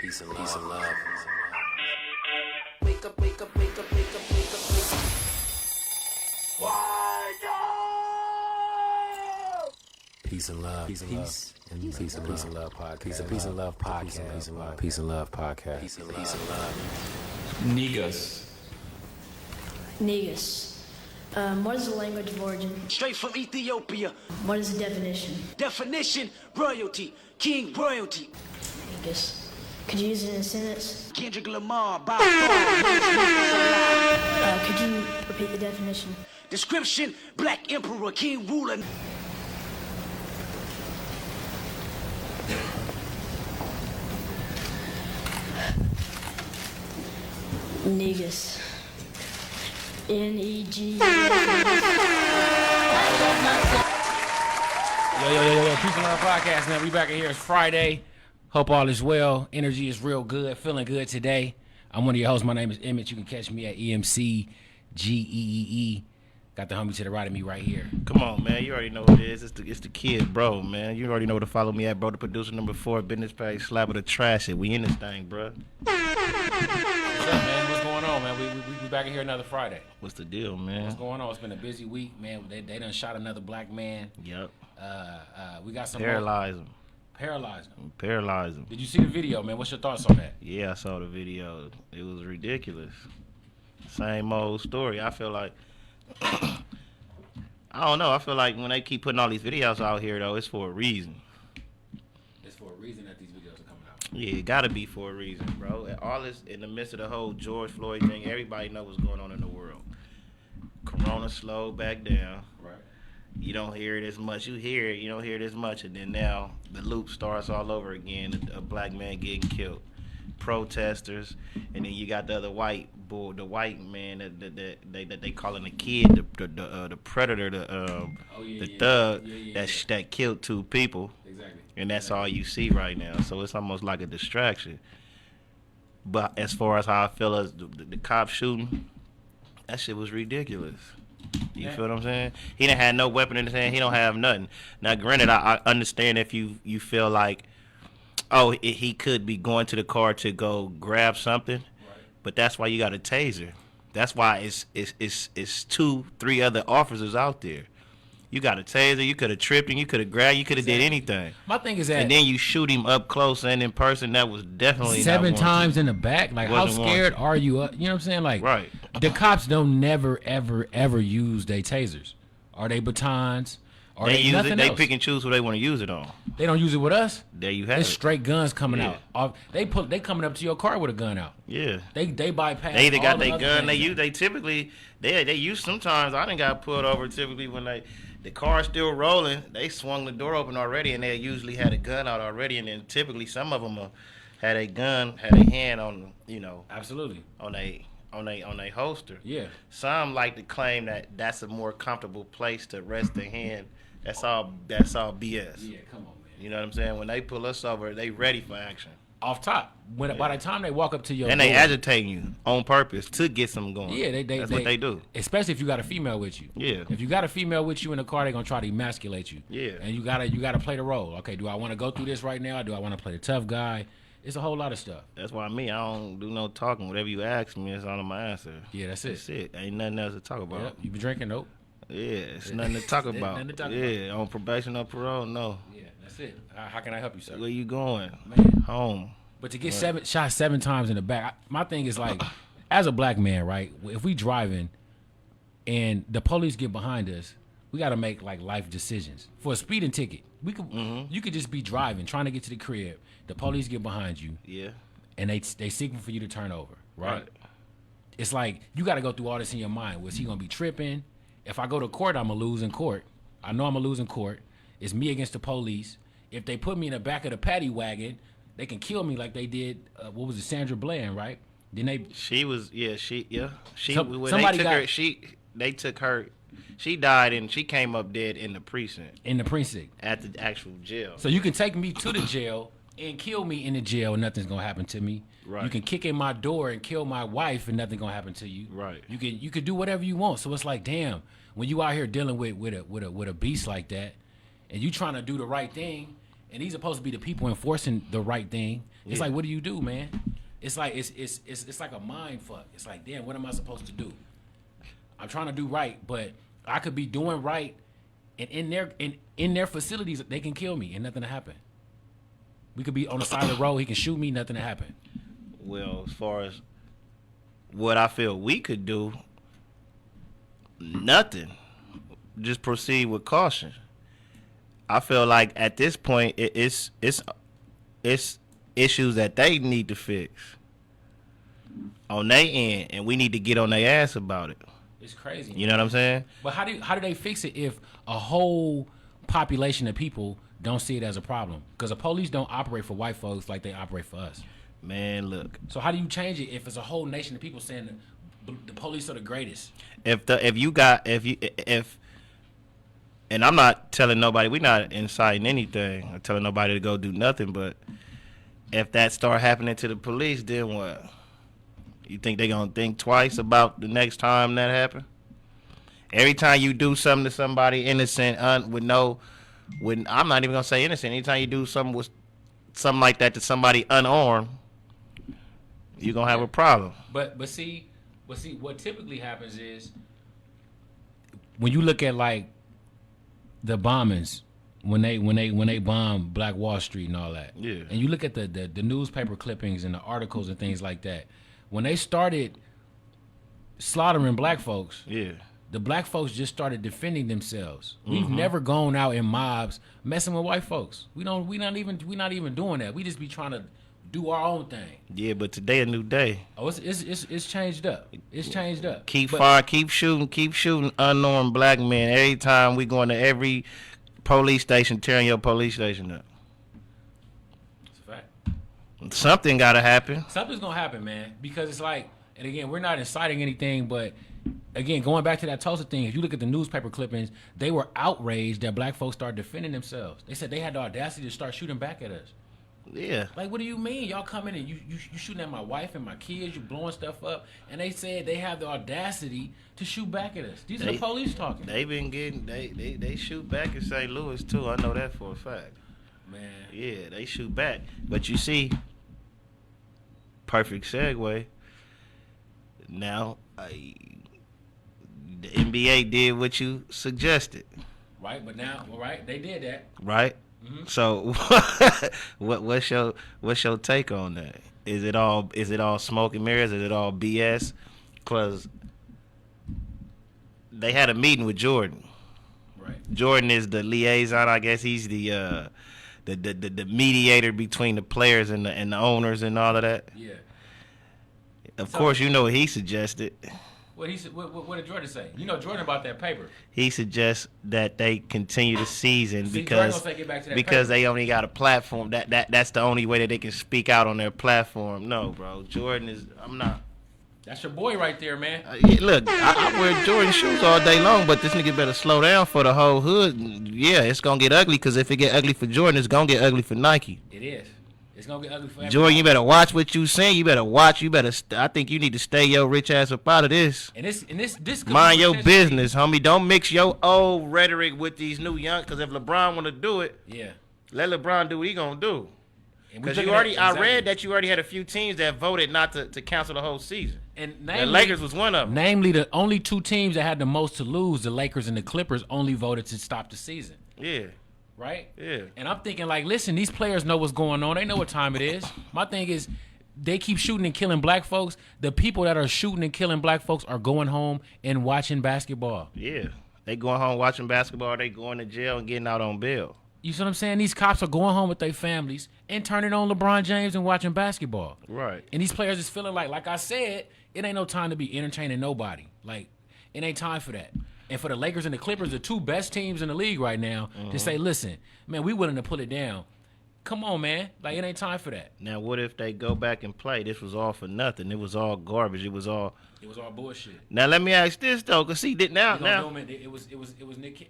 Peace and love. Peace and love. Wake up, wake up, wake up, wake up, wake up, wake up. Peace and love. Peace and love. Peace and love podcast. Peace and love podcast. Peace and love. Peace and love podcast. Peace and love. Niggas. Negus. What is the language of origin? Straight from Ethiopia. What is the definition? Definition, royalty. King royalty. Negus. Could you use it in a sentence? Kendrick Lamar, by Could you repeat the definition? Description, black emperor, king ruler. Negus. N-E-G. Yo, Peace and Love Podcast, man. We back in here. It's Friday. Hope all is well. Energy is real good. Feeling good today. I'm one of your hosts. My name is Emmett. You can catch me at EMCGEEE. Got the homie to the right of me right here. Come on, man. You already know what it is. It's the kid, bro, man. You already know where to follow me at, bro. The producer number 4, business page, slap of the trash it. We in this thing, bro. What's up, man? What's going on, man? We back in here another Friday. What's the deal, man? What's going on? It's been a busy week, man. They done shot another black man. Yep. We got some Paralyze him. Paralyzed him. Paralyze him. Did you see the video, man? What's your thoughts on that? Yeah, I saw the video. It was ridiculous. Same old story. I feel like I don't know. I feel like when they keep putting all these videos out here, though, it's for a reason. It's for a reason that these videos are coming out. Yeah, it gotta be for a reason, bro. And all this in the midst of the whole George Floyd thing. Everybody know what's going on in the world. Corona slowed back down. Right. You don't hear it as much. You hear it, you don't hear it as much, and then now the loop starts all over again. A black man getting killed, protesters, and then you got the other white boy, the white man that they calling the kid, the predator, the thug that killed 2 people. Exactly. And that's all you see right now. So it's almost like a distraction. But as far as how I feel as the cop shooting, that shit was ridiculous. You feel what I'm saying? He didn't have no weapon in his hand. He don't have nothing. Now, granted, I understand if you feel like, he could be going to the car to go grab something, right. But that's why you got a taser. That's why it's 2-3 other officers out there. You got a taser. You could have tripped him. You could have grabbed. You could have did anything. My thing is that, and then you shoot him up close and in person. That was definitely 7 times in the back. Like, how scared are you? You know what I'm saying? Like, right. The cops don't never, ever, ever use their tasers. Are they batons? Are they use it. They else? Pick and choose who they want to use it on. They don't use it with us. There you have It's it. straight guns coming out. They coming up to your car with a gun out. Yeah. They bypass. They either got all the their other gun. things. They typically they use sometimes. I done got pulled over typically when the car's still rolling. They swung the door open already, and they usually had a gun out already. And then typically some of them had a gun, had a hand on Absolutely on a holster. Yeah. Some like to claim that that's a more comfortable place to rest their hand. That's all BS. Yeah, come on, man. You know what I'm saying? When they pull us over, they ready for action. Off top. By the time they walk up to your And door, they agitating you on purpose to get something going. Yeah, that's what they do. Especially if you got a female with you. Yeah. If you got a female with you in the car, they're gonna try to emasculate you. Yeah. And you gotta play the role. Okay, do I want to go through this right now? Do I want to play the tough guy? It's a whole lot of stuff. That's why I don't do no talking. Whatever you ask me, it's all in my answer. Yeah, that's it. That's it. Ain't nothing else to talk about. Yep. You been drinking? Nope. Yeah, it's nothing to talk about. Nothing to talk yeah, on probation or parole, no. Yeah, that's it. How can I help you, sir? Where you going? Man. Home. But to get shot 7 times in the back, my thing is like, as a black man, right? If we driving and the police get behind us, we got to make like life decisions. For a speeding ticket, you could just be driving, trying to get to the crib. The police get behind you. Yeah. And they seeking for you to turn over, right? It's like you got to go through all this in your mind. Was he gonna be tripping? If I go to court, I'm gonna lose in court. I know I'm gonna lose in court. It's me against the police. If they put me in the back of the paddy wagon, they can kill me like they did. What was it, Sandra Bland, right? Then they. They took her. She died and she came up dead in the precinct. In the precinct. At the actual jail. So you can take me to the jail and kill me in the jail and nothing's gonna happen to me. Right. You can kick in my door and kill my wife and nothing's gonna happen to you. Right. You can do whatever you want. So it's like, damn, when you out here dealing with a beast like that, and you trying to do the right thing, and these are supposed to be the people enforcing the right thing. It's Yeah. like, what do you do, man? It's like it's like a mind fuck. It's like, damn, what am I supposed to do? I'm trying to do right, but I could be doing right, and in their facilities they can kill me and nothing to happen. We could be on the side of the road, he can shoot me, nothing to happen. Well, as far as what I feel we could do, nothing. Just proceed with caution. I feel like at this point it's issues that they need to fix on their end, and we need to get on their ass about it. It's crazy. You know what I'm saying? But how do they fix it if a whole population of people don't see it as a problem? Because the police don't operate for white folks like they operate for us. Man, look. So how do you change it if it's a whole nation of people saying the police are the greatest? If and I'm not telling nobody, we're not inciting anything or telling nobody to go do nothing, but if that start happening to the police, then what? You think they gonna think twice about the next time that happen? Every time you do something to somebody innocent, I'm not even gonna say innocent. Anytime you do something like that to somebody unarmed, you're gonna have a problem. But see, what typically happens is when you look at like the bombings, when they bomb Black Wall Street and all that, Yeah. and you look at the newspaper clippings and the articles and things like that, when they started slaughtering black folks, Yeah. the black folks just started defending themselves. Mm-hmm. We've never gone out in mobs messing with white folks. We're not even doing that. We just be trying to do our own thing. Yeah, but today a new day. Oh, it's changed up. It's changed up. Keep But- keep shooting unarmed black men. Every time we going to every police station, tearing your police station up. It's a fact. Something gotta happen. Something's gonna happen, man, because it's like, and again, we're not inciting anything, but again, going back to that Tulsa thing, if you look at the newspaper clippings, they were outraged that black folks started defending themselves. They said they had the audacity to start shooting back at us. Yeah. Like, what do you mean? Y'all come in and you shooting at my wife and my kids, you blowing stuff up, and they said they have the audacity to shoot back at us. These are the police talking. They been getting they shoot back in St. Louis too. I know that for a fact. Man. Yeah, they shoot back. But you see, perfect segue. Now, the NBA did what you suggested, Right, but now, right, they did that. right? So, what's your take on that? Is it all smoke and mirrors? Is it all BS? Because they had a meeting with Jordan. Right. Jordan is the liaison, I guess. He's the mediator between the players and the owners and all of that. Yeah. Of course, you know what he suggested. What he said? What did Jordan say? You know Jordan about that paper. He suggests that they continue the season See, Jordan because gonna take it back to that because paper. they only got a platform. That's the only way that they can speak out on their platform. No, bro, Jordan is. I'm not. That's your boy right there, man. Yeah, look, I wear Jordan shoes all day long, but this nigga better slow down for the whole hood. Yeah, it's gonna get ugly because if it get ugly for Jordan, it's gonna get ugly for Nike. It is. It's gonna get ugly for everybody. Jordan, you better watch what you saying. You better watch. You better. I think you need to stay your rich ass up out of this. And this could Mind be your potentially- business, homie. Don't mix your old rhetoric with these new young. Because if LeBron want to do it, Yeah. let LeBron do what he gonna do. And we Because you looking already, at- I exactly. read that you already had a few teams that voted not to cancel the whole season. And The namely, Lakers was one of them. namely the only two teams that had the most to lose, the Lakers and the Clippers, only voted to stop the season. Yeah, Right? yeah. And I'm thinking, like, listen, these players know what's going on. They know what time it is. My thing is, they keep shooting and killing black folks. The people that are shooting and killing black folks are going home and watching basketball. Yeah, they going home watching basketball. They going to jail and getting out on bail. You see what I'm saying? These cops are going home with their families and turning on LeBron James and watching basketball. Right. And these players is feeling like I said, it ain't no time to be entertaining nobody. Like, it ain't time for that. And for the Lakers and the Clippers, the two best teams in the league right now, to say, listen, man, we willing to pull it down. Come on, man. Like, it ain't time for that. Now, what if they go back and play? This was all for nothing. It was all garbage. It was all. It was all bullshit. Now, let me ask this though, cause see, now. You know, it was Nick.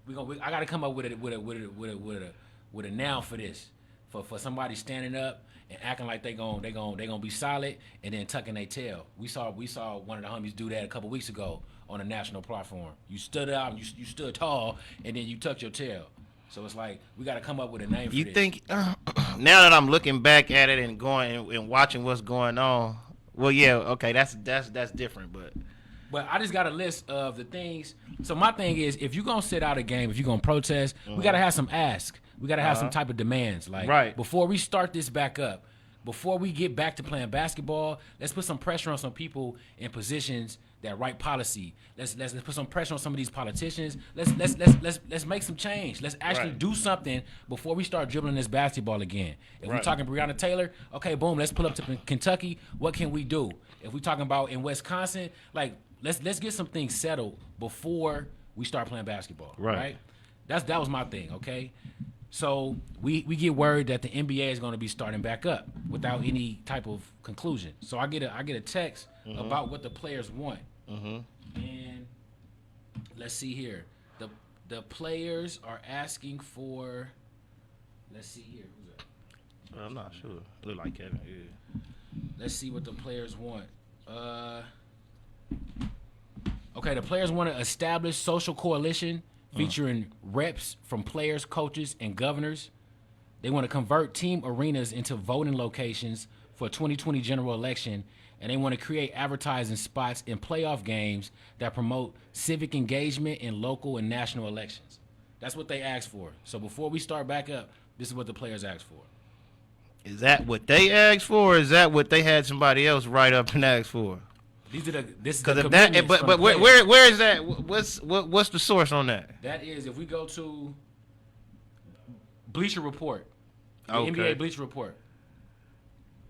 I got to come up with a noun for this, for somebody standing up and acting like they gonna be solid and then tucking their tail. We saw one of the homies do that a couple weeks ago on a national platform. You stood out, you stood tall, and then you tucked your tail. So it's like we got to come up with a name for You this. think now that I'm looking back at it and going and watching what's going on? Well, yeah, okay, that's different, but But I just got a list of the things. So my thing is, if you're gonna sit out a game, if you're gonna protest, we gotta have some ask. We gotta have some type of demands. Like Right. before we start this back up, before we get back to playing basketball, let's put some pressure on some people in positions that write policy. Let's put some pressure on some of these politicians. Let's make some change. Let's actually Right. do something before we start dribbling this basketball again. If we're Right. talking Breonna Taylor, okay, boom, let's pull up to Kentucky. What can we do? If we're talking about in Wisconsin, like let's get some things settled before we start playing basketball. Right. That was my thing. Okay. So we get word that the NBA is going to be starting back up without any type of conclusion. So I get a text about what the players want, and let's see here. The players are asking for. Let's see here. Who's that? I'm not sure. Look like Kevin. Yeah. Let's see what the players want. Okay, the players want to establish social coalition featuring reps from players, coaches, and governors. They want to convert team arenas into voting locations for 2020 general election, and they want to create advertising spots in playoff games that promote civic engagement in local and national elections. That's what they asked for. So before we start back up, this is what the players asked for. Is that what they asked for, or is that what they had somebody else write up and ask for? This is the Because if that, commitments from but the players. where is that? What's the source on that? That is, if we go to Bleacher Report, the Okay. NBA Bleacher Report.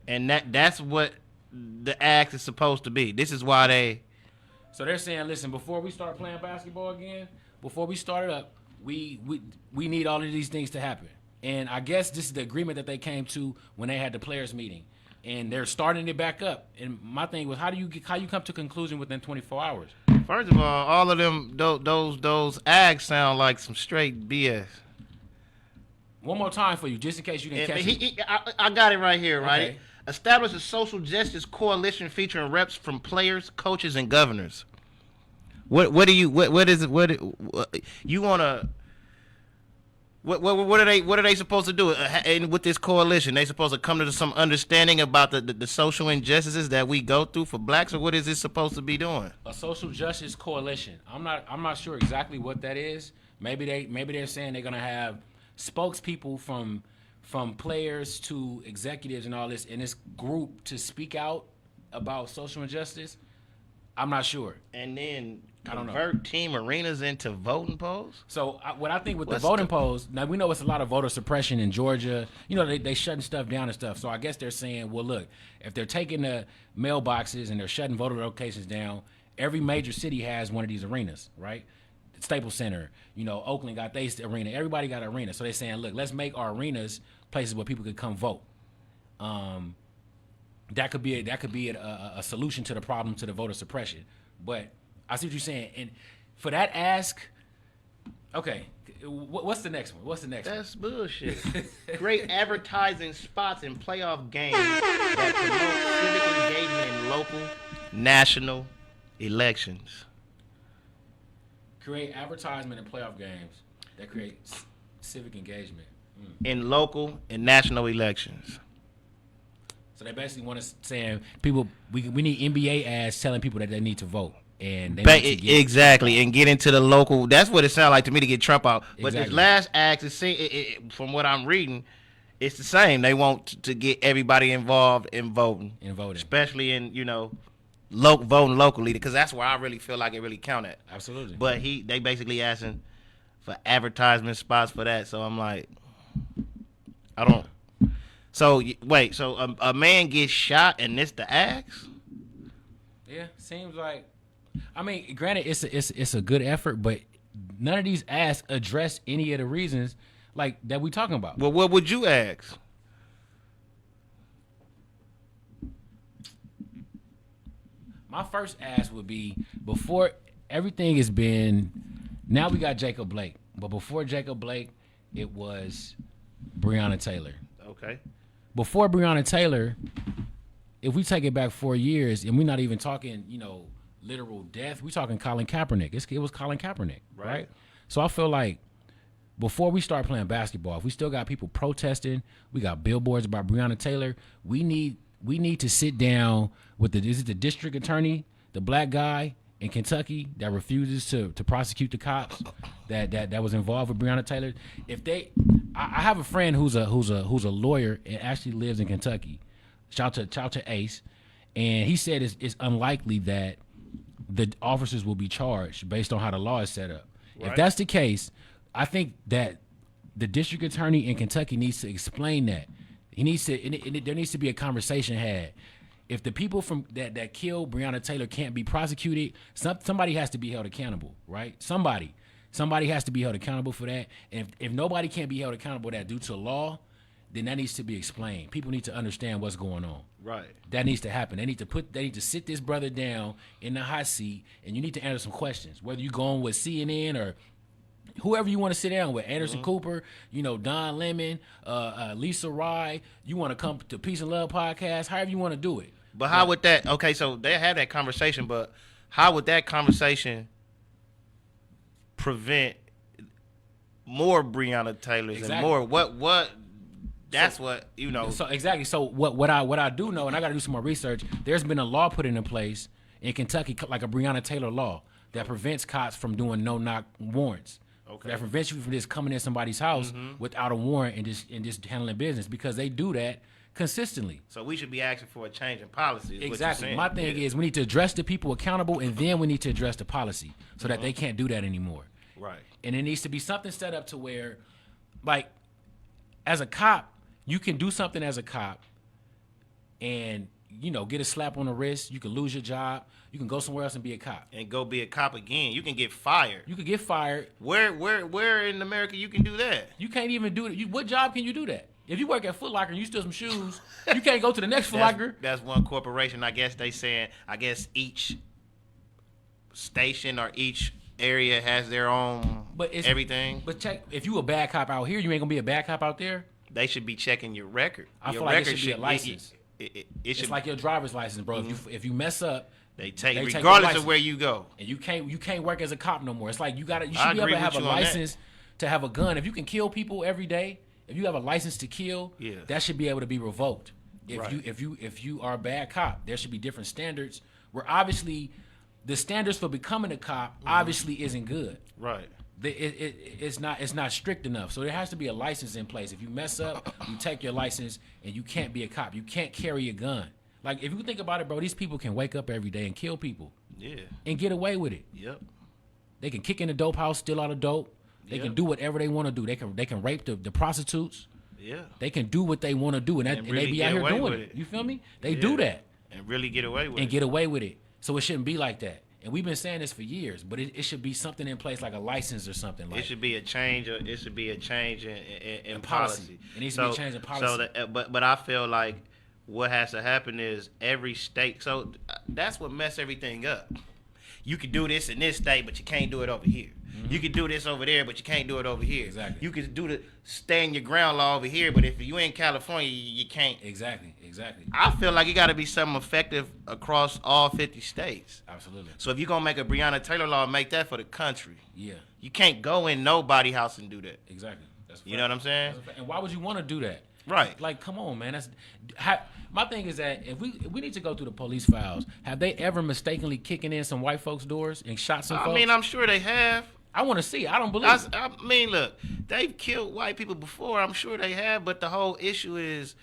And that's what the act is supposed to be. This is why they. So they're saying, listen, before we start playing basketball again, before we start it up, we need all of these things to happen. And I guess this is the agreement that they came to when they had the players meeting. And they're starting it back up. And my thing was, how you come to a conclusion within 24 hours? First of all of them those acts sound like some straight BS. One more time for you, just in case you didn't catch it. I got it right here, right? Okay. Establish a social justice coalition featuring reps from players, coaches, and governors. What you want to? What are they supposed to do? And with this coalition, they supposed to come to some understanding about the social injustices that we go through for blacks, or what is this supposed to be doing? A social justice coalition. I'm not sure exactly what that is. Maybe they're saying they're gonna have spokespeople from players to executives and all this in this group to speak out about social injustice. I'm not sure. And then I don't know. convert team arenas into voting polls? So what I think with What's the voting the- polls, now we know it's a lot of voter suppression in Georgia. You know, they shutting stuff down and stuff. So I guess they're saying, well, look, if they're taking the mailboxes and they're shutting voter locations down, every major city has one of these arenas, right? Staples Center, Oakland got their arena. Everybody got an arena. So they're saying, look, let's make our arenas places where people could come vote. That could be a solution to the problem, to the voter suppression. But I see what you're saying. And for that ask, okay, what's the next one? What's the next one? That's bullshit. Create advertising spots in playoff games that promote civic engagement in local, national elections. Create advertisement in playoff games that create civic engagement. In local and national elections. So they basically want us saying we need NBA ads telling people that they need to vote. And they need to get Exactly, and get into the local. That's what it sounds like to me to get Trump out. But this Exactly. last act, from what I'm reading, it's the same. They want to get everybody involved in voting, especially in voting locally, because that's where I really feel like it really count at. Absolutely. But they basically asking for advertisement spots for that. So I'm like, I don't. So wait, so a man gets shot and this the axe? Yeah, seems like. I mean, granted, it's a good effort, but none of these asks address any of the reasons like that we talking about. Well, what would you ask? My first ask would be, before everything has been, now we got Jacob Blake, but before Jacob Blake, it was Breonna Taylor. Okay. Before Breonna Taylor, if we take it back 4 years, and we're not even talking, literal death, we're talking Colin Kaepernick. It was Colin Kaepernick, right? So I feel like before we start playing basketball, if we still got people protesting, we got billboards about Breonna Taylor, we need to sit down with the district attorney, the black guy in Kentucky that refuses to prosecute the cops that was involved with Breonna Taylor. I have a friend who's a lawyer and actually lives in Kentucky. Shout out to Ace, and he said it's unlikely that the officers will be charged based on how the law is set up. Right. If that's the case, I think that the district attorney in Kentucky needs to explain that. There needs to be a conversation had. If the people from that killed Breonna Taylor can't be prosecuted, somebody has to be held accountable, right? Somebody has to be held accountable for that. And if nobody can't be held accountable for that due to law, then that needs to be explained. People need to understand what's going on. Right. That needs to happen. They need to sit this brother down in the hot seat, and you need to answer some questions. Whether you're going with CNN or whoever you want to sit down with, Anderson Cooper, Don Lemon, Lisa Rye, you want to come to Peace and Love podcast, however you want to do it. But how would that, okay, so they have that conversation, but how would that conversation prevent more Breonna Taylors and more, what, that's what, So exactly, so what I do know, and I got to do some more research, there's been a law put into place in Kentucky, like a Breonna Taylor law, that prevents cops from doing no-knock warrants. Okay. That prevents you from just coming in somebody's house without a warrant and just handling business, because they do that consistently. So we should be asking for a change in policy. Exactly. My thing is we need to address the people accountable, and then we need to address the policy so that they can't do that anymore. Right. And it needs to be something set up to where, like, as a cop, you can do something as a cop and, get a slap on the wrist. You can lose your job. You can go somewhere else and be a cop. And go be a cop again. You can get fired. You could get fired. Where in America you can do that? You can't even do it. What job can you do that? If you work at Foot Locker and you steal some shoes, you can't go to the next Foot Locker. That's one corporation. I guess they saying, each station or each area has their own everything. But check, if you a bad cop out here, you ain't going to be a bad cop out there? They should be checking your record. I feel like it should be a license. It's like your driver's license, bro. Mm-hmm. If you mess up, they take regardless of where you go. And you can't work as a cop no more. It's like you should be able to have a license to have a gun. If you can kill people every day, if you have a license to kill, that should be able to be revoked. If you are a bad cop, there should be different standards. Where obviously the standards for becoming a cop obviously isn't good. Right. It's not strict enough. So there has to be a license in place. If you mess up, you take your license and you can't be a cop. You can't carry a gun. Like, if you think about it, bro, these people can wake up every day and kill people. Yeah. And get away with it. Yep. They can kick in the dope house, steal out of dope. They can do whatever they want to do. They can rape the prostitutes. Yeah. They can do what they want to do, and they be out here doing it. You feel me? They do that. And really get away with it. And get away with it. So it shouldn't be like that. And we've been saying this for years, but it should be something in place, like a license or something. Like it should be a change. It should be a change in policy. It needs to be a change in policy. But I feel like what has to happen is every state. So that's what messed everything up. You can do this in this state, but you can't do it over here. Mm-hmm. You can do this over there, but you can't do it over here. Exactly. You can do the stand your ground law over here, but if you in California, you can't. Exactly. I feel like it got to be something effective across all 50 states. Absolutely. So if you're going to make a Breonna Taylor law, make that for the country. Yeah. You can't go in nobody's house and do that. Exactly. That's you know what I'm saying? And why would you want to do that? Right. Like, come on, man. My thing is that if we need to go through the police files, have they ever mistakenly kicking in some white folks' doors and shot some folks? I mean, I'm sure they have. I want to see. I don't believe it. I mean, look, they've killed white people before. I'm sure they have, but the whole issue is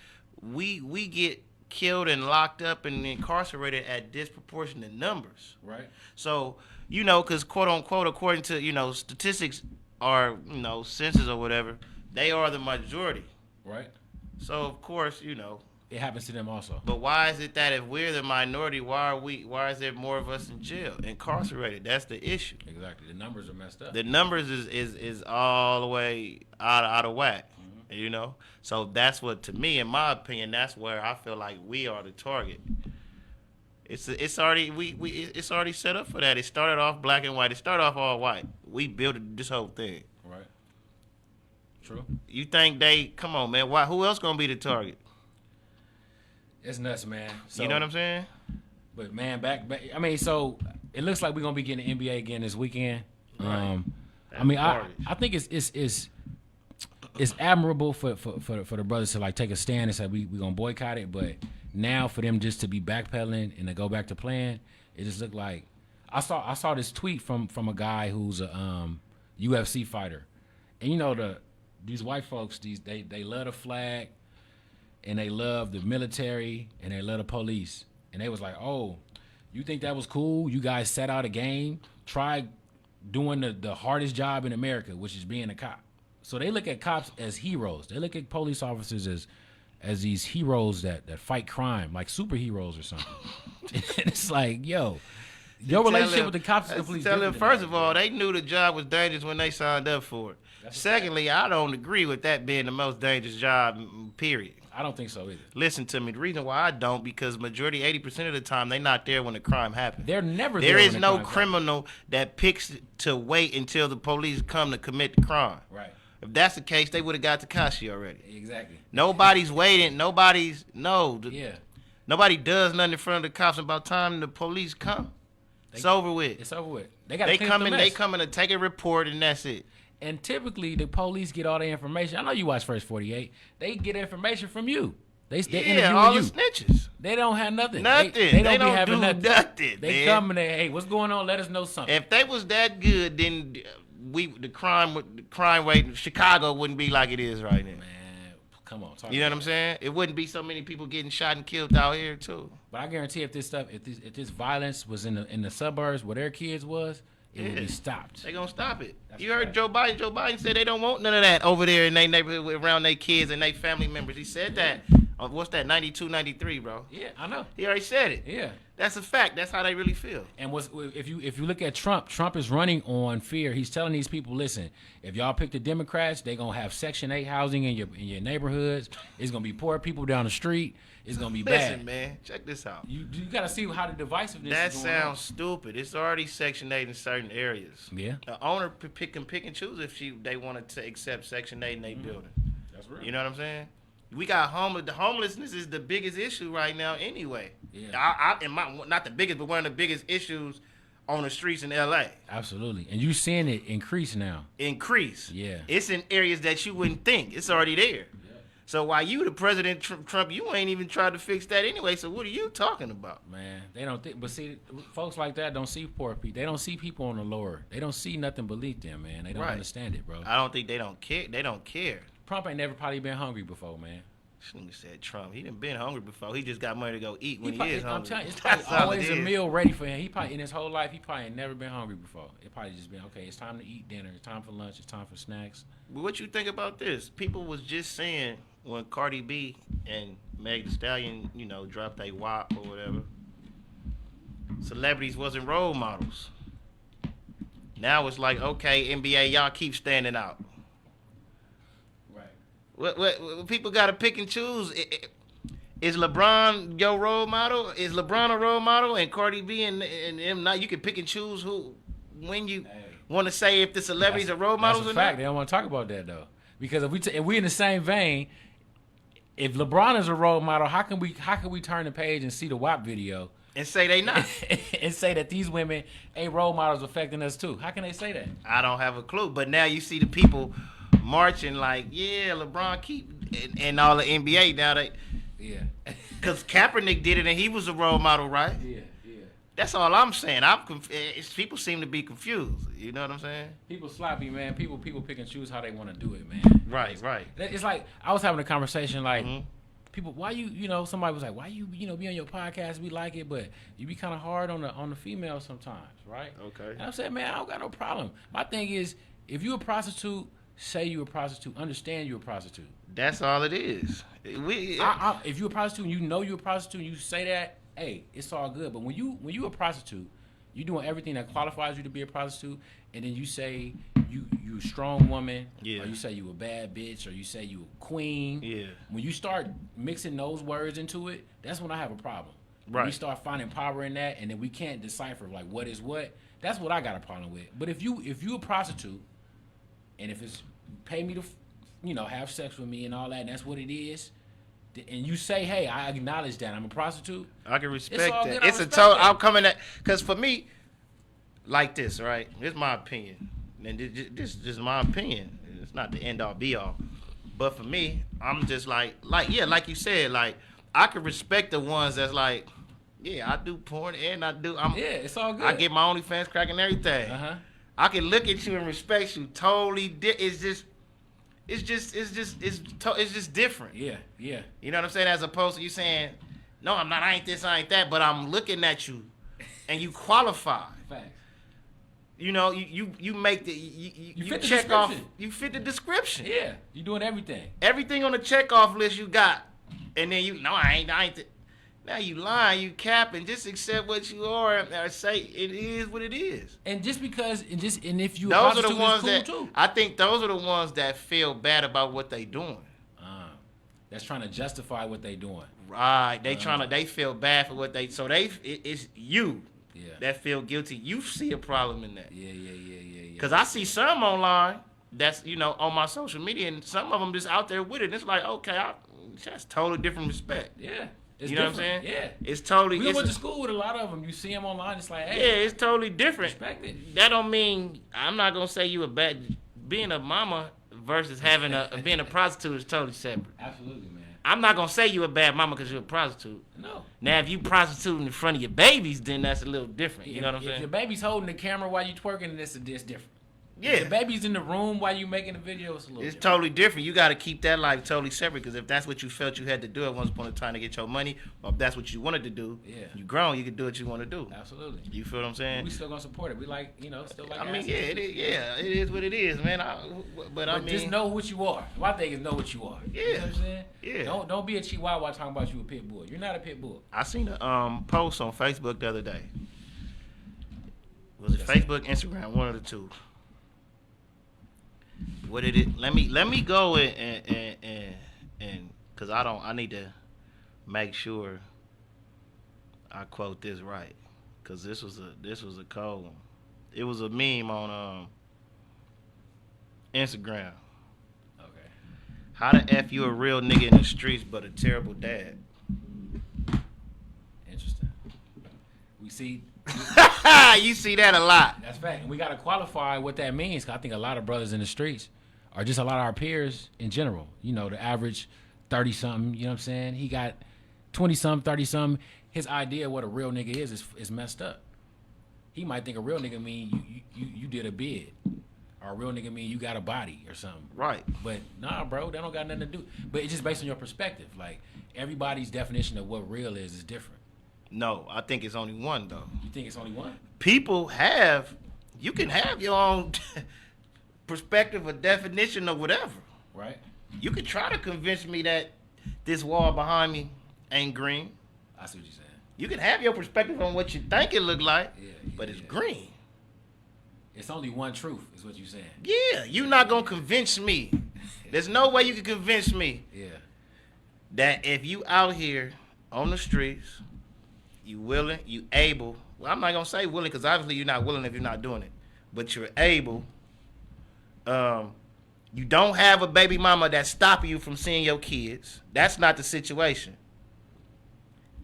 we get killed and locked up and incarcerated at disproportionate numbers. Right. So, because quote unquote, according to, statistics or, census or whatever, they are the majority. Right. So, of course, it happens to them also. But why is it that if we're the minority, why is there more of us in jail, incarcerated? That's the issue. Exactly. The numbers are messed up. The numbers is all the way out of whack. Mm-hmm. So that's what, to me, in my opinion, that's where I feel like we are the target. It's already set up for that. It started off black and white. It started off all white. We built this whole thing. Right. True. You think come on, man? Who else gonna be the target? It's nuts, man. So, you know what I'm saying? But man, back. I mean, so it looks like we're gonna be getting the NBA again this weekend. Right. I think it's it's admirable for the brothers to like take a stand and say we gonna boycott it, but now for them just to be backpedaling and to go back to playing, it just looked like I saw this tweet from a guy who's a UFC fighter, and you know these white folks they love the flag, and they love the military, and they love the police, and they was like, oh, you think that was cool? You guys set out a game, try doing the hardest job in America, which is being a cop. So they look at cops as heroes. They look at police officers as these heroes that fight crime, like superheroes or something. And it's like, yo, your relationship with the cops is completely Tell them, different. first of all, they knew the job was dangerous when they signed up for it. Secondly, I don't agree with that being the most dangerous job, period. I don't think so either. Listen to me. The reason why I don't, because majority, 80% of the time, they not there when the crime happens. They're never There there is when the no crime's criminal that picks to wait until the police come to commit the crime. happening. Right. If that's the case, they would have got Tekashi already. Exactly. Nobody's waiting. Nobody does nothing in front of the cops about time the police come. It's over with. It's over with. They got They to come the in. mess. They come in to take a report, and that's it. And typically, the police get all the information. I know you watch First 48. They get information from you. They interview all you. the snitches. They don't have nothing. Nothing. They They don't be don't having do nothing. nothing, They man. come and they, hey, what's going on? Let us know something. If they was that good, then the crime rate in Chicago wouldn't be like it is right now. Man, come on. You know what I'm saying? It wouldn't be so many people getting shot and killed out here too. But I guarantee if this violence was in the suburbs where their kids was, it would be stopped. They gonna stop it. That's You heard right. Joe Biden. Joe Biden said they don't want none of that over there in their neighborhood around their kids and their family members. He said that. What's that? 92, 93, bro. Yeah, I know. He already said it. Yeah. That's a fact. That's how they really feel. And if you look at Trump is running on fear. He's telling these people, listen, if y'all pick the Democrats, they're gonna have Section 8 housing in your neighborhoods. It's gonna be poor people down the street. It's gonna be bad. Listen, man. Check this out. You gotta see how the divisiveness That is going sounds stupid. It's already Section 8 in certain areas. on. Yeah, The owner can pick and choose if they wanted to accept Section 8 in their building. that's real. You know what I'm saying? We got homeless. The homelessness is the biggest issue right now anyway. Yeah. Not the biggest, but one of the biggest issues on the streets in LA. Absolutely, and you seeing it increase now. Increase. Yeah. It's in areas that you wouldn't think. It's already there. So while you the President Trump, you ain't even tried to fix that anyway. So what are you talking about? Man, they don't think. But see, folks like that don't see poor people. They don't see people on the lower. They don't see nothing beneath them, man. They don't Right. understand it, bro. I don't think they don't care. They don't care. Trump ain't never probably been hungry before, man. This nigga said Trump. He done been hungry before. He just got money to go eat when he probably, is hungry. I'm telling you, it's probably That's all always it a is. meal ready for him. He probably in his whole life, he probably ain't never been hungry before. It probably just been okay. It's time to eat dinner. It's time for lunch. It's time for snacks. But what you think about this? People was just saying when Cardi B and Meg Thee Stallion, dropped a WAP or whatever, celebrities wasn't role models. Now it's like, okay, NBA, y'all keep standing out. Right. What people got to pick and choose. Is LeBron your role model? Is LeBron a role model? And Cardi B and them not? You can pick and choose when you want to say if the celebrities are role models That's or a fact. not. They don't want to talk about that though, because if we in the same vein, if LeBron is a role model, how can we turn the page and see the WAP video And say they not. and say that these women ain't role models affecting us too? How can they say that? I don't have a clue. But now you see the people marching like, yeah, LeBron keep and all the NBA now Yeah. because Kaepernick did it and he was a role model, right? Yeah. That's all I'm saying. People seem to be confused. You know what I'm saying? People sloppy, man. People pick and choose how they want to do it, man. Right. It's like I was having a conversation like Mhm. people, why somebody was like, why you be on your podcast? We like it, but you be kind of hard on the female sometimes, right? Okay. And I said, man, I don't got no problem. My thing is, if you a prostitute, say you a prostitute. Understand you a prostitute. That's all it is. If you a prostitute and you know you a prostitute and you say that, hey, it's all good. But when you a prostitute, you doing everything that qualifies you to be a prostitute, and then you say you a strong woman, Yeah. or you say you a bad bitch, or you say you a queen. Yeah. When you start mixing those words into it, that's when I have a problem. When we Right. start finding power in that, and then we can't decipher like what is what. That's what I got a problem with. But if you a prostitute, and if it's pay me to, have sex with me and all that, and that's what it is. And you say, hey, I acknowledge that I'm a prostitute. I can respect It's all that. good, I It's a respect total. that. I'm coming at because for me, like this, right? This is my opinion, and this is my opinion. It's not the end all be all. But for me, I'm just like like you said, like I can respect the ones that's like, yeah, I do porn and Yeah, it's all good. I get my OnlyFans crack and everything. I can look at you and respect you totally. It's just different. Yeah. You know what I'm saying? As opposed to you saying, no, I'm not. I ain't this. I ain't that. But I'm looking at you, and you qualify. Facts. You know, you make the you fit the check off. description. You fit the description. Yeah, you doing everything. Everything on the check off list you got, and then I ain't. Now you lying, you capping. Just accept what you are, or say it is what it is. And just because, and if you Those are the ones cool that too. I think those are the ones that feel bad about what they doing. That's trying to justify what they doing. Right, they feel bad for what it's you Yeah. that feel guilty. You see a problem in that. Yeah. Cause I see some online that's on my social media, and some of them just out there with it. And it's like, okay, that's totally different respect. Yeah. It's You know different. what I'm saying? Yeah. It's totally. We went to school with a lot of them. You see them online. It's like, Yeah, hey, it's totally different. respect it. That don't mean I'm not gonna say you a bad. Being a mama versus being a prostitute is totally separate. Absolutely, man. I'm not gonna say you a bad mama because you're a prostitute. No. Now, if you prostituting in front of your babies, then that's a little different. You know what I'm If saying? your baby's holding the camera while you twerking, it's different. Yeah. If the baby's in the room while you making the video, it's a little It's different. totally different. You got to keep that life totally separate, because if that's what you felt you had to do at once upon a time to get your money, or if that's what you wanted to do, Yeah. you grown, you can do what you want to do. Absolutely. You feel what I'm saying? We still gonna support it. We like, still like. I mean, assets. yeah, it is what it is, man. But I mean, just know what you are. My thing is know what you are. You know Yeah. what I'm saying? Yeah. Don't be a chihuahua talking about you a pit bull. You're not a pit bull. I seen a post on Facebook the other day. Was it Yes, Facebook, Instagram, one of the two? What did it? Let me go and because I need to make sure I quote this right, because this was a cold one. It was a meme on Instagram. Okay. How the F you a real nigga in the streets but a terrible dad? Interesting. We see. You see that a lot. That's fact. And we got to qualify what that means. 'Cause I think a lot of brothers in the streets, or just a lot of our peers in general, the average 30-something, you know what I'm saying? He got 20-something, 30-something. His idea of what a real nigga is messed up. He might think a real nigga mean you did a bid. Or a real nigga mean you got a body or something. Right. But nah, bro, that don't got nothing to do. But it's just based on your perspective. Like, everybody's definition of what real is different. No, I think it's only one though. You think it's only one? You can have your own perspective or definition of whatever. Right? You could try to convince me that this wall behind me ain't green. I see what you're saying. You can have your perspective on what you think it look like, but it's green. It's only one truth, is what you're saying. Yeah, you're not gonna convince me. There's no way you can convince me Yeah. that if you out here on the streets, you willing, you able. Well, I'm not gonna say willing, because obviously you're not willing if you're not doing it. But you're able. You don't have a baby mama that's stopping you from seeing your kids. That's not the situation.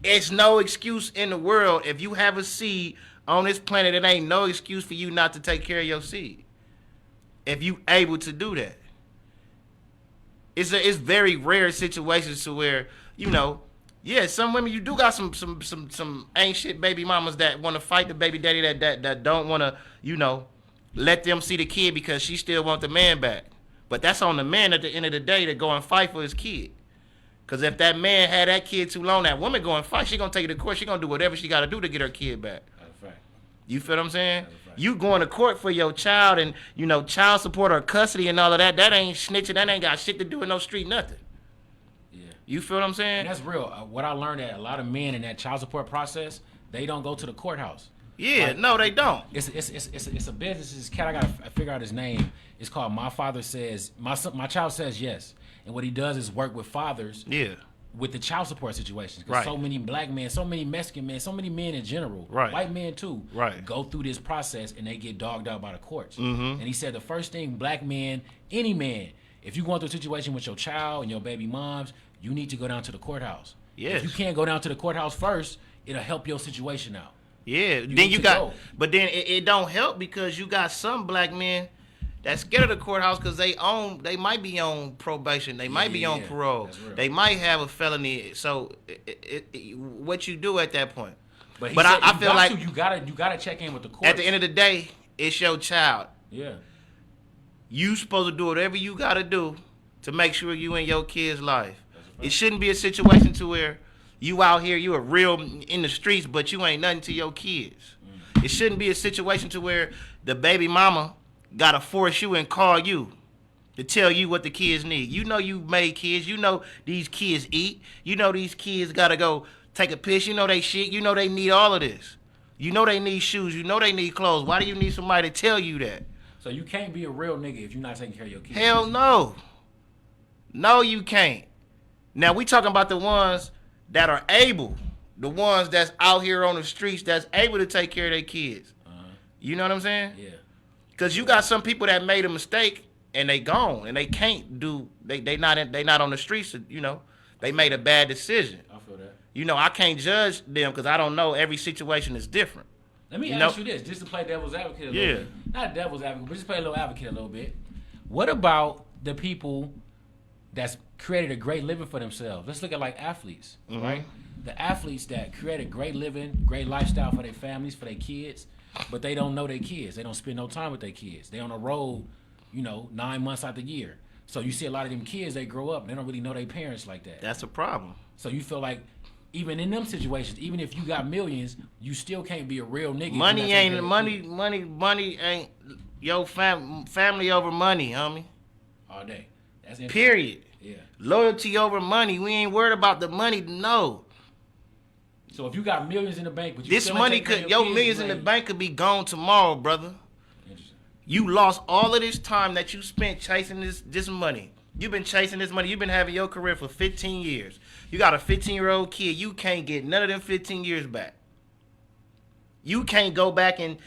It's no excuse in the world. If you have a seed on this planet, it ain't no excuse for you not to take care of your seed. If you able to do that. It's very rare situations to where, yeah, some women, you do got some ain't shit baby mamas that want to fight the baby daddy that don't want to, let them see the kid because she still want the man back. But that's on the man at the end of the day to go and fight for his kid. Because if that man had that kid too long, that woman go and fight, she going to take it to court. She going to do whatever she got to do to get her kid back. That's a fact. You feel what I'm saying? That's a fact. You going to court for your child and, child support or custody and all of that. That ain't snitching. That ain't got shit to do with no street nothing. Yeah. You feel what I'm saying? And that's real. What I learned that a lot of men in that child support process, they don't go to the courthouse. Yeah, Like, no, they don't. It's a business. This cat, I gotta figure out his name. It's called My Father Says. My child says yes. And what he does is work with fathers. Yeah. With the child support situations. Because Right. so many black men, so many Mexican men, so many men in general, Right. white men too, Right. go through this process and they get dogged out by the courts. Mm-hmm. And he said the first thing black men, any man, if you're going through a situation with your child and your baby moms, you need to go down to the courthouse. Yes. If you can't go down to the courthouse first, it'll help your situation out. Yeah. need Then you to got, go. but then it don't help because you got some black men that's scared of the courthouse because they might be on probation, they might be on parole, they might have a felony. So what you do at that point? But I feel like you gotta check in with the court. at the end of the day, it's your child. Yeah. You supposed to do whatever you gotta do to make sure you in your kid's life. It shouldn't be a situation to where you out here, you a real in the streets, but you ain't nothing to your kids. It shouldn't be a situation to where the baby mama gotta force you and call you to tell you what the kids need. You know you made kids. You know these kids eat. You know these kids gotta go take a piss. You know they shit. You know they need all of this. You know they need shoes. You know they need clothes. Why do you need somebody to tell you that? So you can't be a real nigga if you're not taking care of your kids. Hell no. No, you can't. Now we talking about the ones that are able, the ones that's out here on the streets that's able to take care of their kids. You know what I'm saying? Yeah. Because you got some people that made a mistake and they gone and they can't do. They not on the streets. You know, they made a bad decision. I feel that. You know, I can't judge them because I don't know. Every situation is different. Let me ask you this, just to play devil's advocate a little bit. Not devil's advocate, but just play a little advocate a little bit. What about the people that's created a great living for themselves? Let's look at like athletes, right? The athletes that create a great living, great lifestyle for their families, for their kids, but they don't know their kids. They don't spend no time with their kids. They on the road, 9 months out the year. So you see a lot of them kids, they grow up, they don't really know their parents like that. That's a problem. So you feel like even in them situations, even if you got millions, you still can't be a real nigga. Money ain't your family over money, homie. All day. That's period. Yeah. Loyalty over money. We ain't worried about the money. No. So if you got millions in the bank, but you this still money your millions in the bank could be gone tomorrow, brother. You lost all of this time that you spent chasing this money. You've been chasing this money. You've been having your career for 15 years. You got a 15-year-old kid. You can't get none of them 15 years back. You can't go back and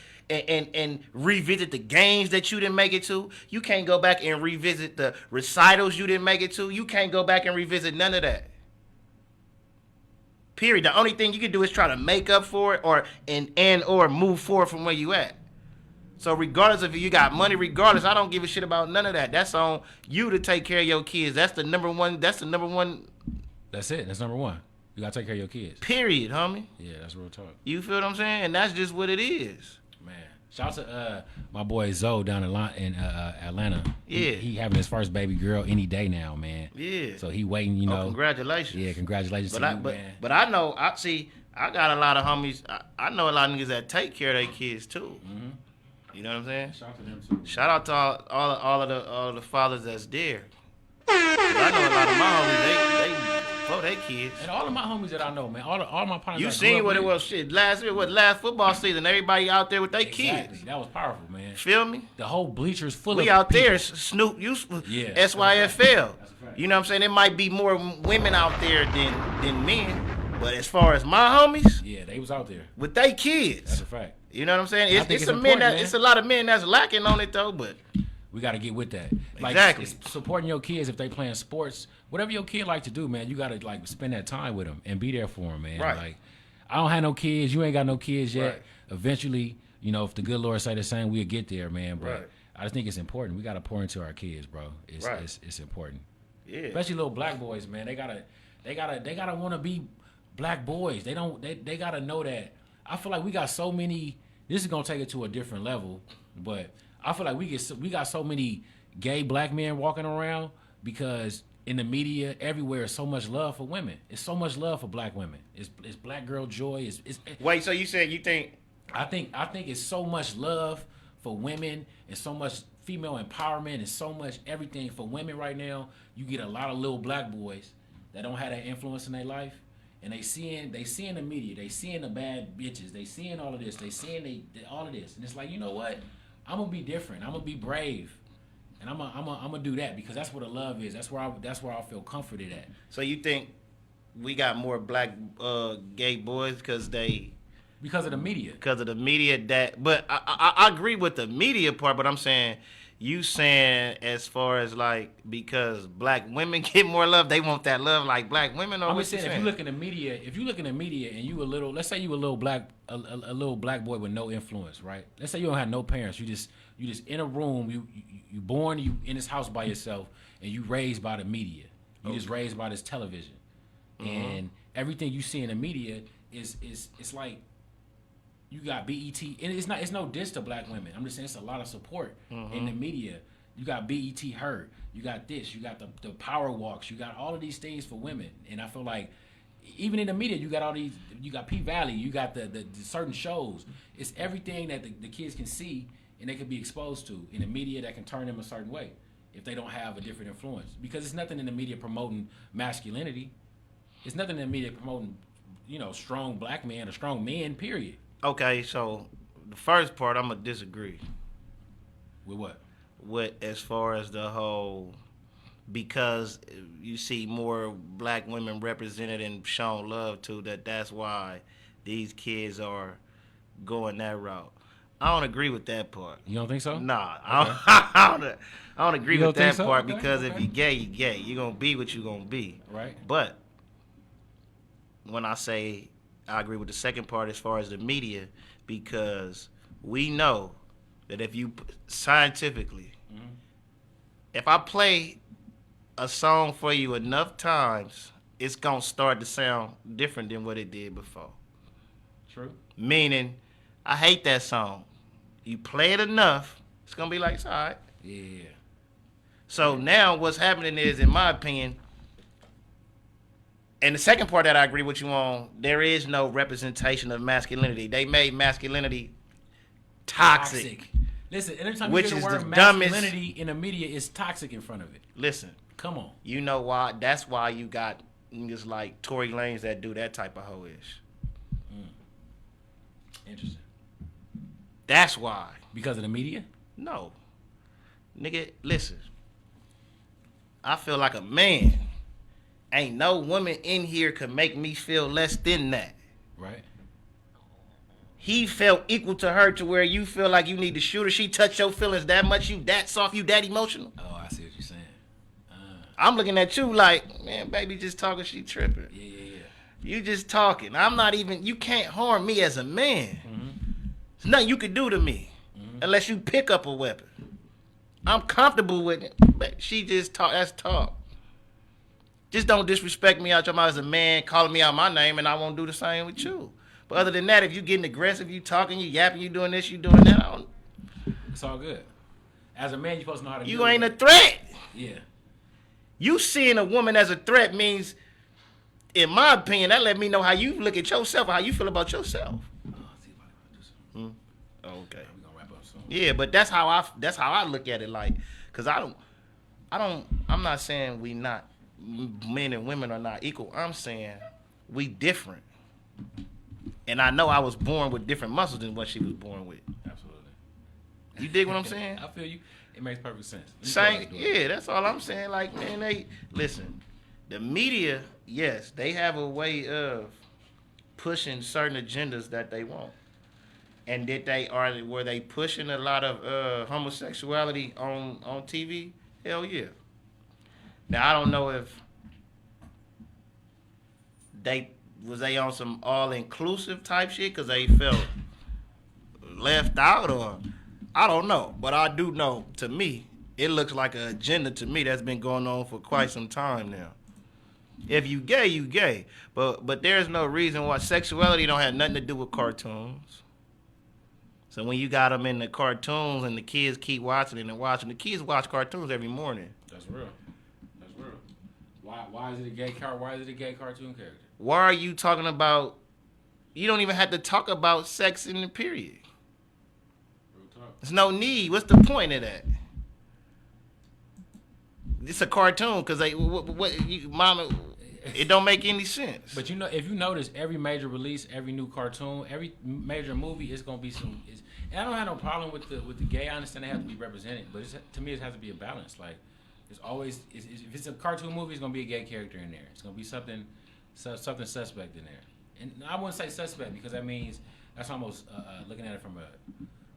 revisit the games that you didn't make it to. You can't go back and revisit the recitals you didn't make it to. You can't go back and revisit none of that. Period. The only thing you can do is try to make up for it or move forward from where you at. So regardless of if you got money, I don't give a shit about none of that. That's on you to take care of your kids. That's the number one. That's it. That's number one. You gotta take care of your kids. Period, homie. Yeah, that's real talk. You feel what I'm saying? And that's just what it is. Man, shout out to my boy Zoe down in Atlanta. Yeah, he having his first baby girl any day now, man. Yeah. So he waiting, congratulations. Yeah, congratulations to you, man. But I know, I got a lot of homies. I know a lot of niggas that take care of their kids too. Mm-hmm. You know what I'm saying? Shout out to them too. Shout out to all of the fathers that's there. 'Cause I know a lot of my homies, they for their kids. And all of my homies that I know, man, all my partners. You seen what it was? Shit, last football season, everybody out there with their kids. That was powerful, man. Feel me? The whole bleachers full of we out people. there, Snoop, SYFL. You know what I'm saying? There might be more women out there than men, but as far as my homies, yeah, they was out there with their kids. That's a fact. You know what I'm saying? It's a lot of men that's lacking on it though, but we got to get with that. Like, exactly. It's supporting your kids if they playing sports, whatever your kid like to do, man. You got to like spend that time with them and be there for them, man. Right. Like, I don't have no kids. You ain't got no kids yet. Right. Eventually, if the good Lord say the same, we'll get there, man. But right. I just think it's important. We got to pour into our kids, bro. It's important. Yeah. Especially little black boys, man. They gotta want to be black boys. They gotta know that. I feel like we got so many. This is gonna take it to a different level, but I feel like we got so many gay black men walking around because in the media everywhere is so much love for women. It's so much love for black women. It's black girl joy. Wait, so you said you think? I think it's so much love for women and so much female empowerment and so much everything for women right now. You get a lot of little black boys that don't have that influence in their life. And they seeing the media, they seeing the bad bitches, they seeing all of this, they seeing all of this, and it's like, you know what? I'm gonna be different. I'm gonna be brave, and I'm gonna do that because that's where the love is. That's where I feel comforted at. So you think we got more black gay boys because of the media? Because of the media, but I agree with the media part. But I'm saying you saying as far as like because black women get more love, they want that love like black women, or I'm what just you saying, saying? if you look in the media and you a little, let's say you a little black, a little black boy with no influence, right? Let's say you don't have no parents. You just in a room. You born, you in this house by yourself, and you raised by the media. You just raised by this television, and everything you see in the media is it's like you got BET, and it's no diss to black women. I'm just saying it's a lot of support in the media. You got BET Hurt, you got this, you got the power walks, you got all of these things for women, and I feel like even in the media you got all these, you got P Valley, you got the certain shows. It's everything that the kids can see and they can be exposed to in the media that can turn them a certain way if they don't have a different influence. Because it's nothing in the media promoting masculinity. It's nothing in the media promoting, strong black men or strong men, period. Okay, so the first part I'm gonna disagree With what? with as far as the whole, because you see more black women represented and shown love to, that's why these kids are going that route. I don't agree with that part. You don't think so? Nah, Okay. I don't agree You with don't think that so? part Okay, because if okay. you gay, you gay. You're gonna be what you're gonna be. Right. But when I say I agree with the second part as far as the media, because we know that if you scientifically, if I play a song for you enough times, it's gonna start to sound different than what it did before. True. Meaning, I hate that song. You play it enough, it's gonna be like, it's all right. Yeah. So now what's happening is, in my opinion, and the second part that I agree with you on, there is no representation of masculinity. They made masculinity toxic. Listen, anytime Which you hear is the word the dumbest- masculinity in the media, it's toxic in front of it. Listen, Come on. you know why? That's why you got niggas like Tory Lanez that do that type of hoe-ish. Interesting. That's why. Because of the media? No. Nigga, listen. I feel like a man. Ain't no woman in here could make me feel less than that. Right. He felt equal to her to where you feel like you need to shoot her. She touched your feelings that much, you that soft, you that emotional. Oh, I see what you're saying. I'm looking at you like, man, baby just talking, she tripping. Yeah. You just talking. I'm not even, you can't harm me as a man. There's nothing you can do to me unless you pick up a weapon. I'm comfortable with it, but she just talk, that's talk. Just don't disrespect me out your mouth as a man, calling me out my name, and I won't do the same with you. But other than that, if you getting aggressive, you talking, you yapping, you doing this, you doing that, I don't, It's all good. As a man, you're supposed to know how to you deal ain't a with it. threat. Yeah. You seeing a woman as a threat means, in my opinion, that let me know how you look at yourself or how you feel about yourself. Oh, okay. We're gonna wrap up soon. Yeah, but that's how I look at it. Like, cause I'm not saying we not, men and women are not equal. I'm saying we different. And I know I was born with different muscles than what she was born with. Absolutely. You dig what I'm saying? I feel you. It makes perfect sense. Let me Same, go back to it. yeah, that's all I'm saying. Like, man, they listen. The media, yes, they have a way of pushing certain agendas that they want, and were they pushing a lot of homosexuality on TV? Hell yeah. Now I don't know if they on some all inclusive type shit because they felt left out, or I don't know, but I do know, to me, it looks like an agenda to me that's been going on for quite some time now. If you gay, you gay. But there's no reason why sexuality don't have nothing to do with cartoons. So when you got them in the cartoons and the kids keep watching it and watching, the kids watch cartoons every morning. That's real. That's real. Why is it a gay Why is it a gay cartoon character? Why are you talking about, you don't even have to talk about sex in the period. Real talk. There's no need. What's the point of that? It's a cartoon because mama, it don't make any sense. But if you notice, every major release, every new cartoon, every major movie, it's gonna be some. And I don't have no problem with the gay. I understand they have to be represented, but to me, it has to be a balance. Like, it's always if it's a cartoon movie, it's gonna be a gay character in there. It's gonna be something suspect in there. And I wouldn't say suspect because that means that's almost looking at it from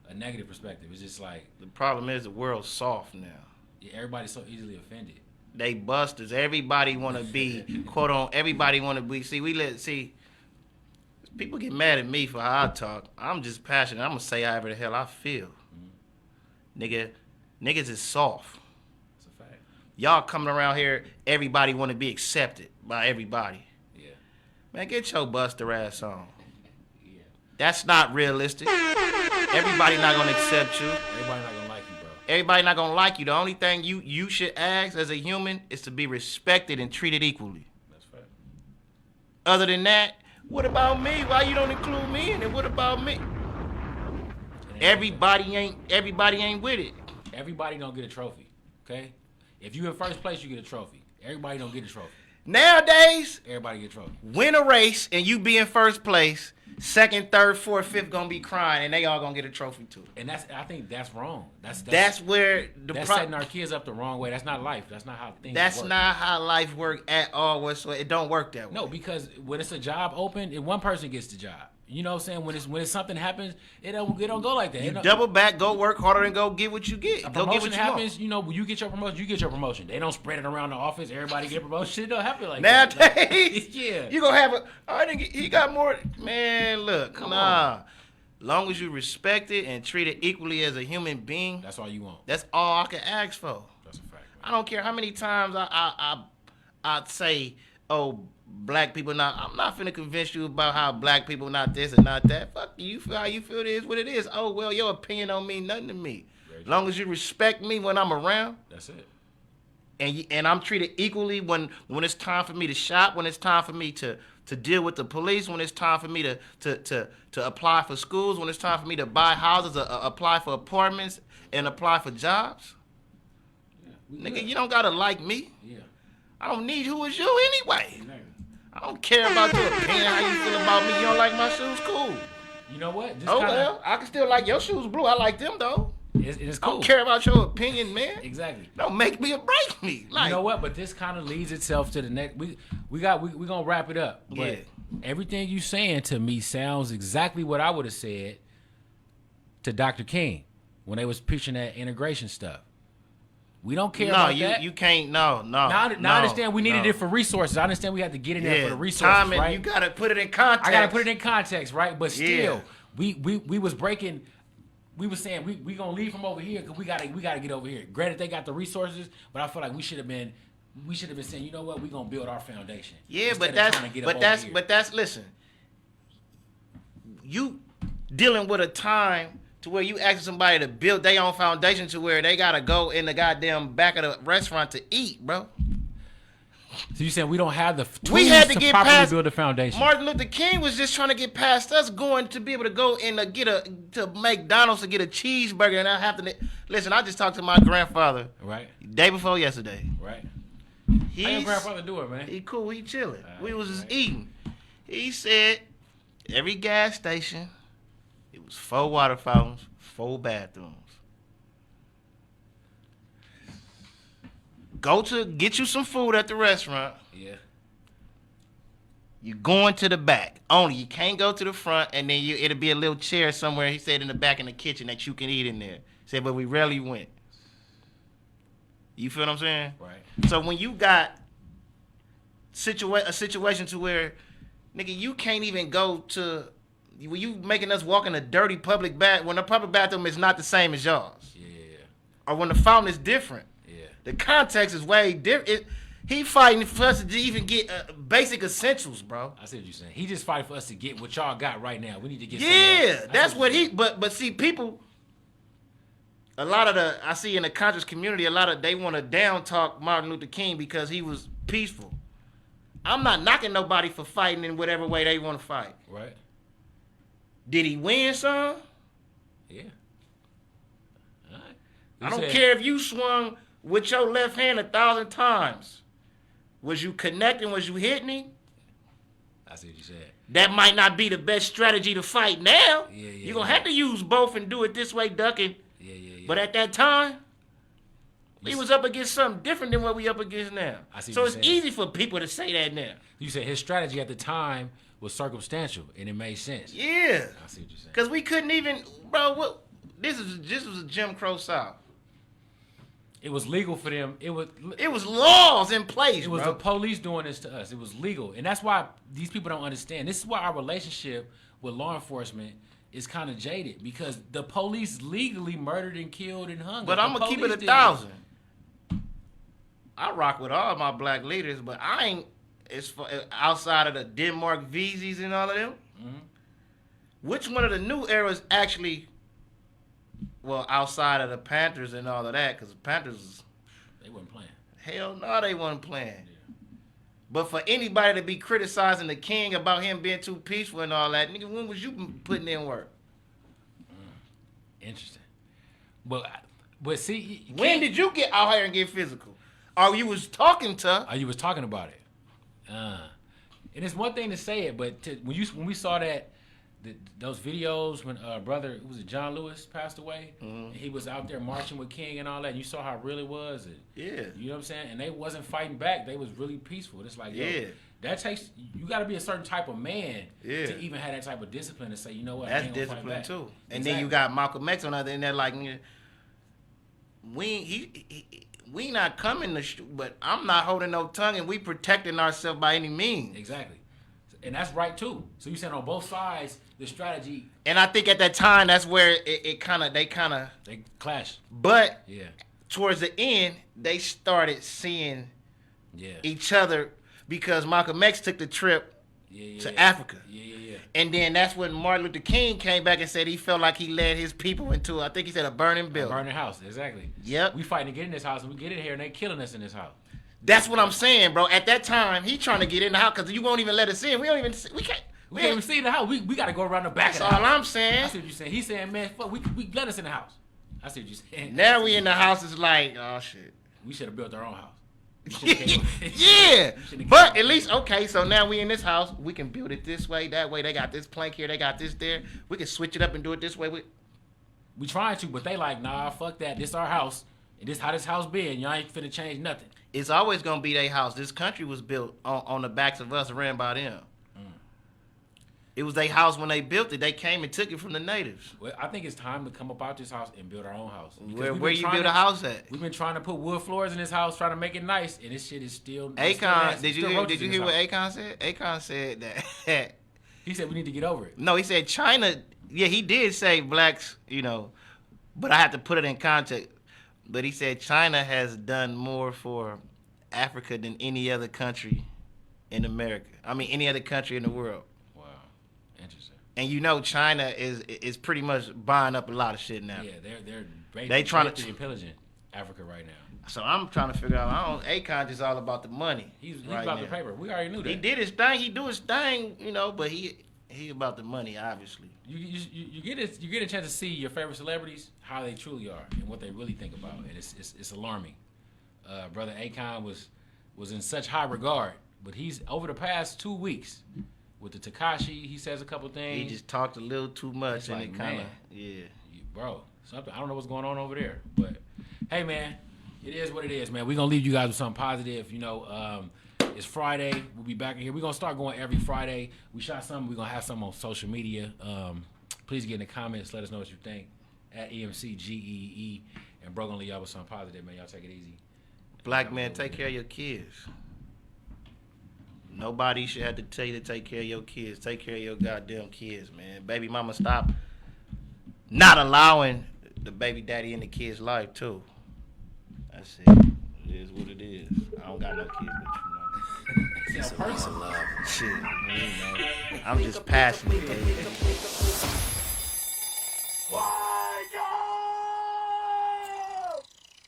a negative perspective. It's just like The problem is the world's soft now. everybody's so easily offended. They busters. Everybody want to be quote on. Everybody want to be. See. People get mad at me for how I talk. I'm just passionate. I'm gonna say however the hell I feel. Niggas is soft. It's a fact. Y'all coming around here. Everybody want to be accepted by everybody. Yeah. Man, get your buster ass on. Yeah. That's not realistic. Everybody not gonna accept you. Everybody not gonna like you, bro. Everybody not gonna like you. The only thing you should ask as a human is to be respected and treated equally. That's fact. Other than that, what about me? Why you don't include me in it? What about me? Everybody ain't with it. Everybody don't get a trophy. Okay. If you in first place, you get a trophy. Everybody don't get a trophy. Nowadays, Everybody get a trophy. win a race and you be in first place, second, third, fourth, fifth gonna be crying and they all gonna get a trophy too. And I think that's wrong. That's where the that's setting our kids up the wrong way. That's not life. That's not how things That's work. not how life work at all whatsoever. It don't work that way. No, because when it's a job open, if one person gets the job. You know what I'm saying? When it's something happens, it don't go like that. You It don't- double back, go work harder, and go get what you get. a Go get promotion what you happens, want. you know, when you get your promotion, you get your promotion. They don't spread it around the office. Everybody get a promotion. It don't happen like that. Nowadays, Yeah. you gonna have a. I think he got more. Man, look, Come nah. Long as you respect it and treat it equally as a human being, That's all you want. that's all I can ask for. That's a fact. I don't care how many times I say, oh, black people not. I'm not finna convince you about how black people not this and not that. Fuck you. You feel how you feel. It is what it is. Oh well, your opinion don't mean nothing to me. Very true. Long as you respect me when I'm around. That's it. And I'm treated equally when it's time for me to shop, when it's time for me to deal with the police, when it's time for me to apply for schools, when it's time for me to buy houses, apply for apartments, and apply for jobs. We Nigga, good. you don't gotta like me. Yeah. I don't need who is you anyway. Exactly. I don't care about your opinion, how you feel about me. You don't like my shoes, cool. You know what? Just Oh kinda, well, I can still like your shoes blue. I like them though. it's I cool. don't care about your opinion, man. Exactly. Don't make me or break me. Like, You know what? But this kind of leads itself to the next. We gonna wrap it up. But Yeah. everything you saying to me sounds exactly what I would have said to Dr. King when they was pitching that integration stuff. We don't care no, about that. you can't. No. Now I understand we needed it for resources. I understand we had to get in there for the resources, time and right? you gotta put it in context. I gotta put it in context, right? But still, Yeah. we was breaking. We was saying we gonna leave from over here because we gotta get over here. Granted, they got the resources, but I feel like we should have been saying, you know what, we gonna build our foundation. Yeah, instead but of that's trying to get up over here. listen. You dealing with a time to where you asking somebody to build their own foundation to where they gotta go in the goddamn back of the restaurant to eat, bro. So you saying we don't have the tools We had to to get properly past build a foundation? Martin Luther King was just trying to get past us going to be able to go and to McDonald's to get a cheeseburger and I have to listen. I just talked to my grandfather Right, day before yesterday. right. How your He's grandfather do it, man? he cool. He chilling. We was just right. eating. He said every gas station it was 4 water fountains, 4 bathrooms. Go to get you some food at the restaurant. Yeah. You going to the back only. You can't go to the front, and then it'll be a little chair somewhere. He said in the back in the kitchen that you can eat in there. He said, but we rarely went. You feel what I'm saying? Right. So when you got a situation to where, nigga, you can't even go to, when you making us walk in a dirty public bath, when the public bathroom is not the same as yours, Yeah. or when the fountain is different, Yeah. the context is way different. He fighting for us to even get basic essentials, bro. I see what you're saying. He just fighting for us to get what y'all got right now. We need to get. Yeah, something else. that's what you're he. But see, people. A lot of I see in the conscious community, they want to down talk Martin Luther King because he was peaceful. I'm not knocking nobody for fighting in whatever way they want to fight. saying. Right. Did he win some? Yeah. All right. I don't care if you swung with your left hand 1,000 times. Was you connecting? Was you hitting him? I see what you said. That might not be the best strategy to fight now. Yeah, You're going to have to use both and do it this way, ducking. Yeah. But at that time, we was up against something different than what we up against now. I see So what it's you're saying. easy for people to say that now. You said his strategy at the time was circumstantial and it made sense. Yeah. I see what you're saying. Because we couldn't even, bro, this was a Jim Crow South. It was legal for them. It was laws in place. It was bro. the police doing this to us. It was legal, and that's why these people don't understand. This is why our relationship with law enforcement is kind of jaded, because the police legally murdered and killed and hung. But us. I'm The gonna keep it police did 1,000. I rock with all my black leaders, but I ain't as far, outside of the Denmark Veezies and all of them. Mm-hmm. Which one of the new eras actually? Well, outside of the Panthers and all of that, because the Panthers, They wasn't playing. hell no, they wasn't playing. But for anybody to be criticizing the king about him being too peaceful and all that, nigga, when was you putting in work? Interesting. But see, When did you get out here and get physical? Or you was talking to? you was talking about it? And it's one thing to say it, but when we saw those videos when brother, was it John Lewis passed away? Mm-hmm. And he was out there marching with King and all that. And you saw how real it was. And, Yeah. you know what I'm saying? And they wasn't fighting back. They was really peaceful. It's like, yo, Yeah. that takes, you got to be a certain type of man Yeah. to even have that type of discipline to say, you know what, I That's ain't gonna fight discipline back. too. And Exactly. then you got Malcolm X on the other end. They're like, we not coming to shoot, but I'm not holding no tongue, and we protecting ourselves by any means. Exactly. And that's right too. So you saying on both sides, the strategy, And I think at that time, that's where they kind of. they clash. But Yeah. towards the end, they started seeing Yeah. each other because Malcolm X took the trip Yeah. to Africa. Yeah. And then that's when Martin Luther King came back and said he felt like he led his people into, I think he said, a burning building. Burning house, exactly. Yep. We fighting to get in this house, and we get in here, and they killing us in this house. That's what I'm saying, bro. At that time, he trying to get in the house because you won't even let us in. We don't even. We can't. We can't even see the house. We got to go around the back That's of the all house. I'm saying. I see what you're saying. He's saying, man, fuck, we let us in the house. I see what you're saying. Now we in the house. It's like, oh shit. We should have built our own house. We should've came- Yeah, We should've but came- at least okay. So now we in this house. We can build it this way, that way. They got this plank here. They got this there. We can switch it up and do it this way. We trying to, but they like, nah, fuck that. This our house. And this how this house been. Y'all ain't finna change nothing. It's always gonna be their house. This country was built on the backs of us, ran by them. It was their house when they built it. They came and took it from the natives. Well, I think it's time to come up out this house and build our own house. Because Where we've where been you trying build to- a house at? We've been trying to put wood floors in this house, trying to make it nice, and this shit is still. it's still Akon, nasty. did you Still hear? roaches Did you in hear this what house. Akon said? Akon said that. He said we need to get over it. No, he said China. Yeah, he did say blacks. But I have to put it in context. But he said China has done more for Africa than any other country in America. I mean, any other country in the world. Wow, interesting. And China is pretty much buying up a lot of shit now. Yeah, they're They tryna- raping and pillaging Africa right now. So I'm trying to figure out. Akon just all about the money. He's right about now. the paper. We already knew that. He did his thing. He do his thing. But he about the money, obviously. You get a chance to see your favorite celebrities, how they truly are, and what they really think about, and it's alarming. Brother Akon was in such high regard, but he's over the past 2 weeks with the Tekashi. He says a couple things. He just talked a little too much, It's and like, it kind of man. Bro, something. I don't know what's going on over there, but hey, man, it is what it is, man. We're gonna leave you guys with something positive. It's Friday. We'll be back in here. We're gonna start going every Friday. We shot something. We're gonna have something on social media. Please get in the comments. Let us know what you think at EMCGEE. And bro, gonna leave y'all with something positive, man. Y'all take it easy. Black man, take care of your kids. Nobody should have to tell you to take care of your kids. Take care of your goddamn kids, man. Baby mama, stop not allowing the baby daddy in the kid's life too. That's it. It is what it is. I don't got no kids, but Peace and love. shit. I'm just passionate, baby.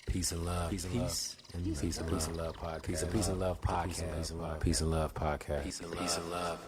Peace and love. Peace and love podcast. Peace and love podcast. Peace and love podcast. Peace and love podcast. Peace and love.